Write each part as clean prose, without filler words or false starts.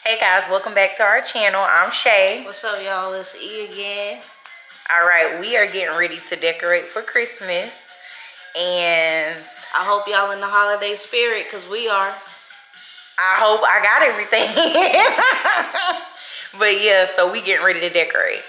Hey guys, welcome back to our channel. I'm Shay. What's up, y'all? It's E again. All right, we are getting ready to decorate for Christmas, and I hope y'all in the holiday spirit, because we are. I hope I got everything. But yeah, so we getting ready to decorate.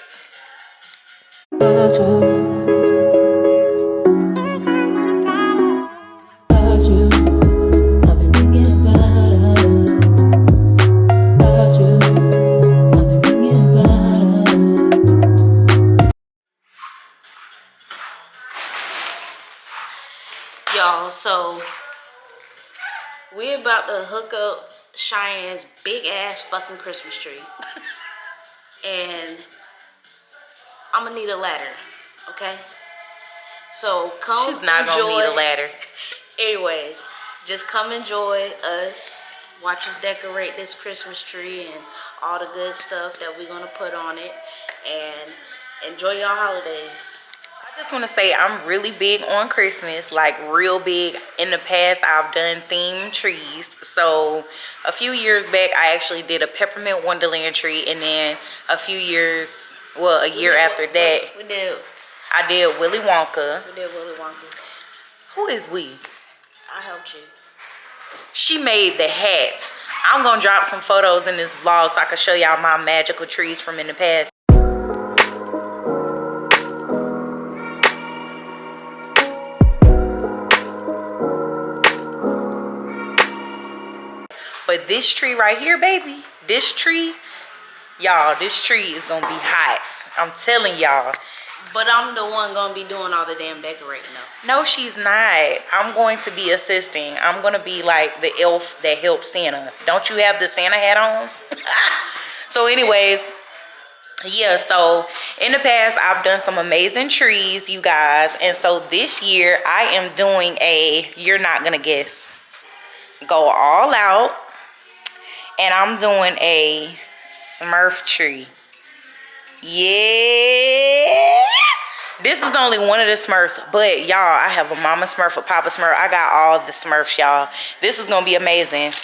Y'all, so we're about to hook up Cheyenne's big ass fucking Christmas tree. And I'm gonna need a ladder, okay? So come She's not enjoy. gonna need a ladder. Anyways, just come enjoy us. Watch us decorate this Christmas tree and all the good stuff that we're gonna put on it. And enjoy your holidays. I just want to say I'm really big on Christmas, like real big. In the past, I've done themed trees. So a few years back, I actually did a peppermint wonderland tree, and then a year after that, I did Willy Wonka. We did Willy Wonka. Who is we? I helped you. She made the hats. I'm gonna drop some photos in this vlog so I can show y'all my magical trees from in the past. But this tree right here, baby, this tree, y'all, this tree is gonna be hot. I'm telling y'all. But I'm the one gonna be doing all the damn decorating though. No, she's not. I'm going to be assisting. I'm gonna be like the elf that helps Santa. Don't you have the Santa hat on? So anyways, yeah, so in the past I've done some amazing trees, you guys. And so this year I am doing you're not gonna guess. Go all out. And I'm doing a Smurf tree. Yeah. This is only one of the Smurfs, but y'all, I have a Mama Smurf, a Papa Smurf. I got all the Smurfs, y'all. This is gonna be amazing.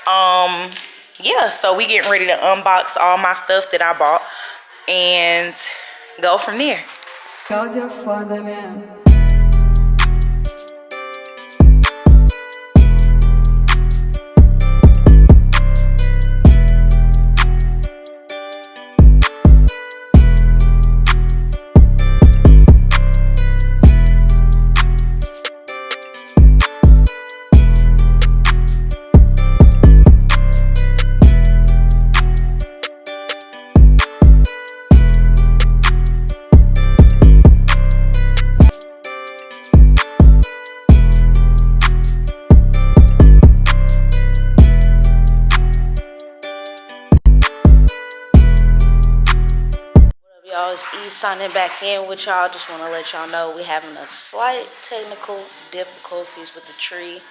Yeah, so we getting ready to unbox all my stuff that I bought and go from there. God, you're father now. Y'all, it's E signing back in with y'all. Just want to let y'all know we having a slight technical difficulties with the tree.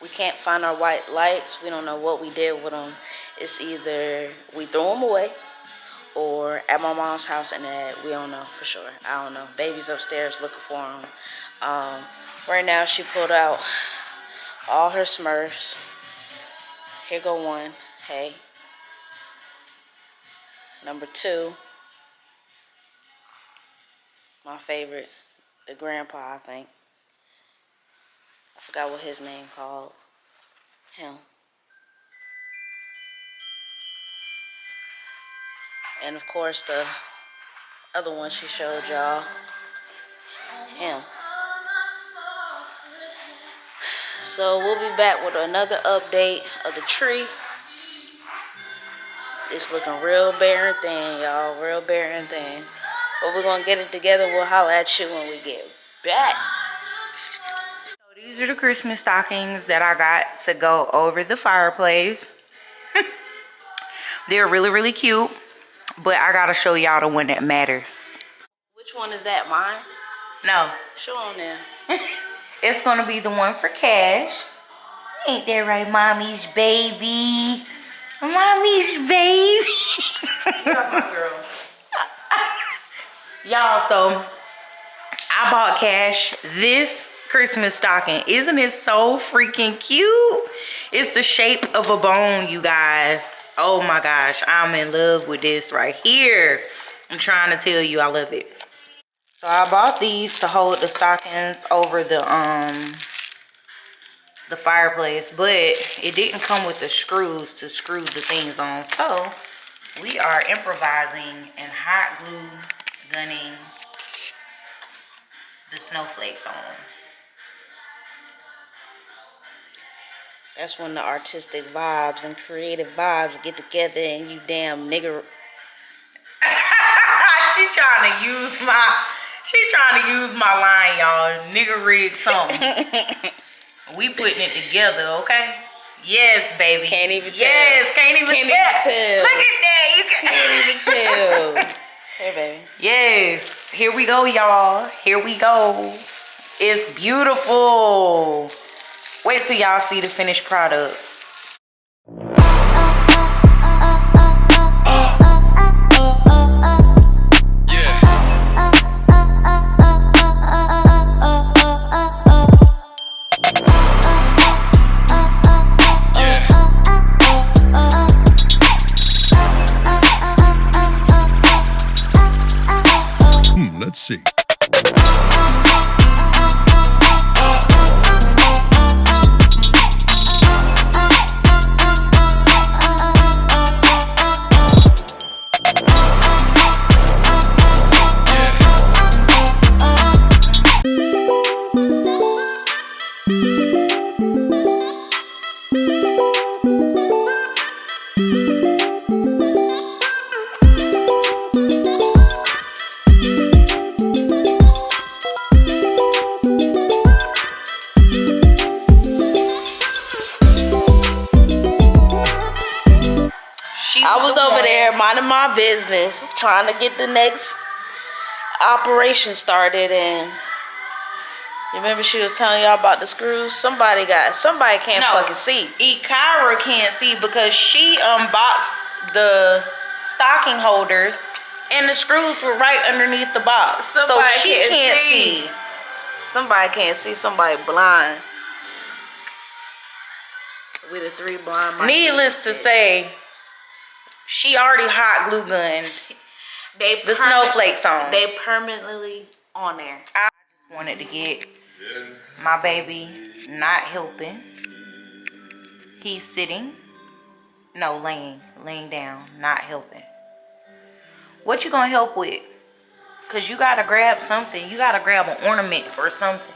We can't find our white lights. We don't know what we did with them. It's either we threw them away or at my mom's house, and that we don't know for sure. I don't know. Baby's upstairs looking for them. Right now she pulled out all her Smurfs. Here go one. Hey. Number two. My favorite, the grandpa, I think. I forgot what his name called. Him. And of course the other one she showed y'all. Him. So we'll be back with another update of the tree. It's looking real bare and thin, y'all. Real bare and thin. But we're going to get it together. We'll holler at you when we get back. So these are the Christmas stockings that I got to go over the fireplace. They're really, really cute. But I got to show y'all the one that matters. Which one is that, mine? No. Show on there. It's going to be the one for Cash. Ain't that right, mommy's baby? Mommy's baby. Get off my girl. Y'all, so I bought Cash this Christmas stocking. Isn't it so freaking cute? It's the shape of a bone, you guys. Oh my gosh, I'm in love with this right here. I'm trying to tell you I love it. So I bought these to hold the stockings over the fireplace, but it didn't come with the screws to screw the things on. So we are improvising and hot glue gunning the snowflakes on. That's when the artistic vibes and creative vibes get together and you damn nigga. She trying to use my line, y'all. Nigga rig something. We putting it together, okay? Yes, baby. Can't even tell. Yes, can't even tell. Look at that. You can't even tell. Hey, baby. Yes. Here we go, y'all. Here we go. It's beautiful. Wait till y'all see the finished product. Let's see. I was over there minding my business, trying to get the next operation started, and you remember she was telling y'all about the screws? Somebody can't fucking see. Kyra can't see because she unboxed the stocking holders and the screws were right underneath the box. So she can't see. Somebody can't see, somebody blind. We the three blind. Needless to say, she already hot glue gunned the snowflakes on. They permanently on there. I just wanted to get my baby not helping. He's sitting. No, laying down, not helping. What you gonna help with? Cause you gotta grab something. You gotta grab an ornament or something.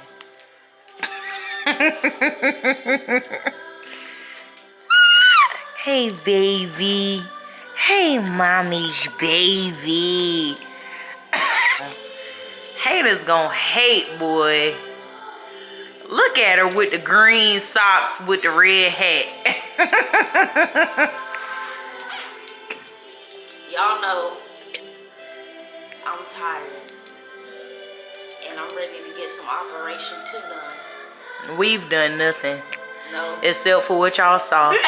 Hey, baby. Hey, mommy's baby. Haters gonna hate, boy. Look at her with the green socks with the red hat. Y'all know I'm tired. And I'm ready to get some Operation 2 done. We've done nothing. No. Except for what y'all saw. All night.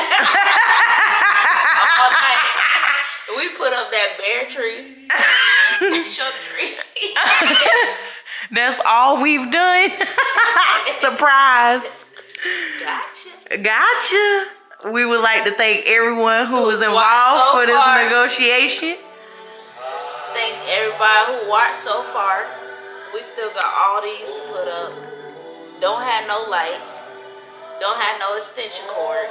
We put up that bear tree. Show tree. That's all we've done. Surprise. Gotcha. We would like to thank everyone who was involved for this negotiation. Thank everybody who watched so far. We still got all these to put up. Don't have no lights. Don't have no extension cord.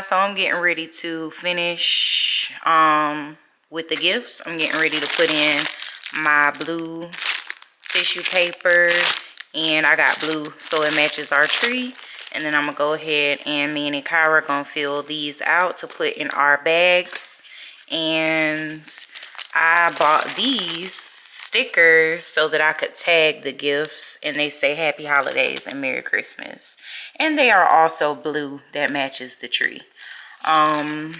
So I'm getting ready to finish with the gifts. I'm getting ready to put in my blue tissue paper, and I got blue so it matches our tree. And then I'm gonna go ahead and me and Kyra gonna fill these out to put in our bags. And I bought these stickers so that I could tag the gifts, and they say Happy Holidays and Merry Christmas. And they are also blue that matches the tree. I'm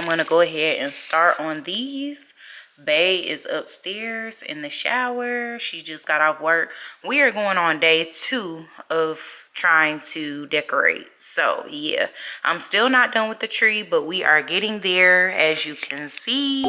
gonna go ahead and start on these. Bae is upstairs in the shower. She just got off work. We are going on day 2 of trying to decorate. So yeah, I'm still not done with the tree, but we are getting there, as you can see.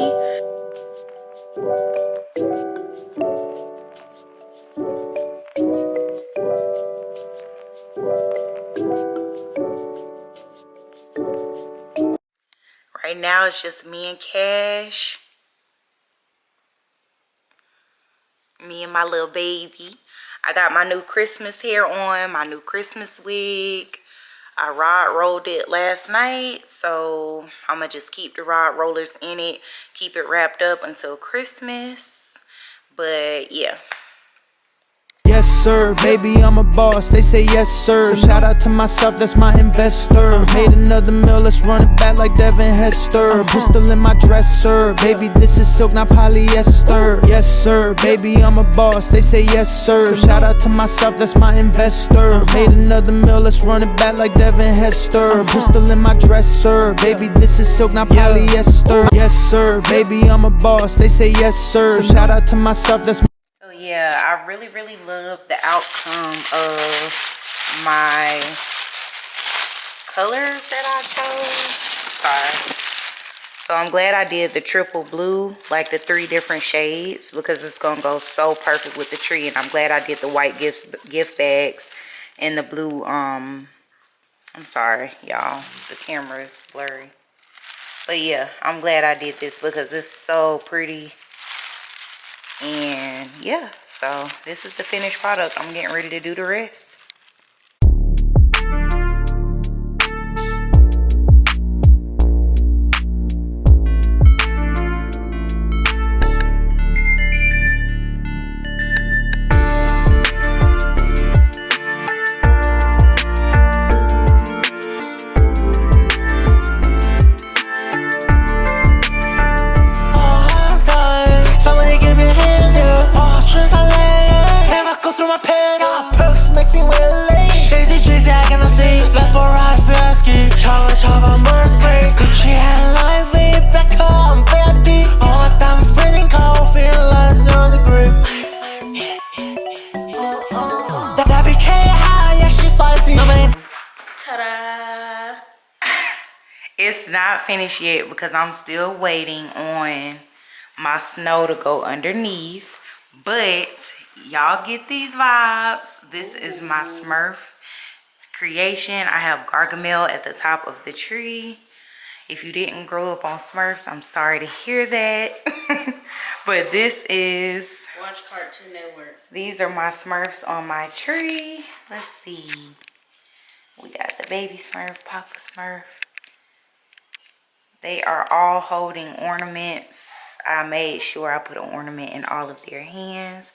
Right now it's just me and Cash. Me and my little baby. I got my new Christmas hair on, my new Christmas wig. I rod rolled it last night, so I'm gonna just keep the rod rollers in it, keep it wrapped up until Christmas. But yeah. Yes, sir, baby, I'm a boss. They say yes, sir. Shout out to myself, that's my investor. Made another meal, let's run it back like Devin Hester. Pistol in my dresser. Baby, this is silk, not polyester. Yes, sir, baby, I'm a boss. They say yes, sir. Shout out to myself, that's my investor. Made another meal, let's run it back like Devin Hester. Pistol in my dresser. Baby, this is silk, not polyester. Yes, sir, baby, I'm a boss. They say yes, sir. Shout out to myself, that's So yeah, I really love the outcome of my colors that I chose. Sorry. So I'm glad I did the triple blue, like the 3 different shades, because it's gonna go so perfect with the tree. And I'm glad I did the white gift bags and the blue. I'm sorry, y'all. The camera is blurry. But yeah, I'm glad I did this because it's so pretty. And yeah, so this is the finished product. I'm getting ready to do the rest. Ta-da! It's not finished yet because I'm still waiting on my snow to go underneath. But y'all get these vibes. This is my Smurf creation. I have Gargamel at the top of the tree. If you didn't grow up on Smurfs, I'm sorry to hear that. But this is... Watch Cartoon Network. These are my Smurfs on my tree. Let's see. We got the baby Smurf, Papa Smurf. They are all holding ornaments. I made sure I put an ornament in all of their hands.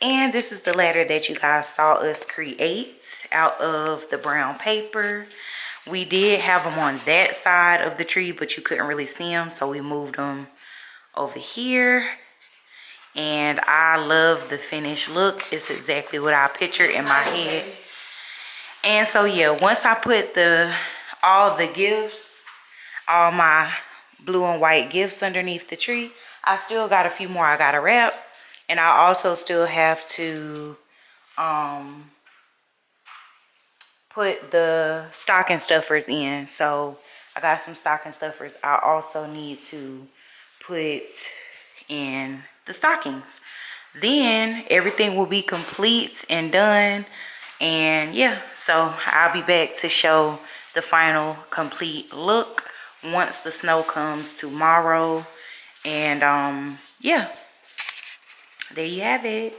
And this is the ladder that you guys saw us create out of the brown paper. We did have them on that side of the tree, but you couldn't really see them, so we moved them over here. And I love the finished look. It's exactly what I pictured in my head. And so yeah, once I put all the gifts, all my blue and white gifts underneath the tree, I still got a few more I gotta wrap. And I also still have to put the stocking stuffers in. So I got some stocking stuffers I also need to put in the stockings. Then everything will be complete and done. And yeah, so I'll be back to show the final complete look once the snow comes tomorrow. And yeah, there you have it.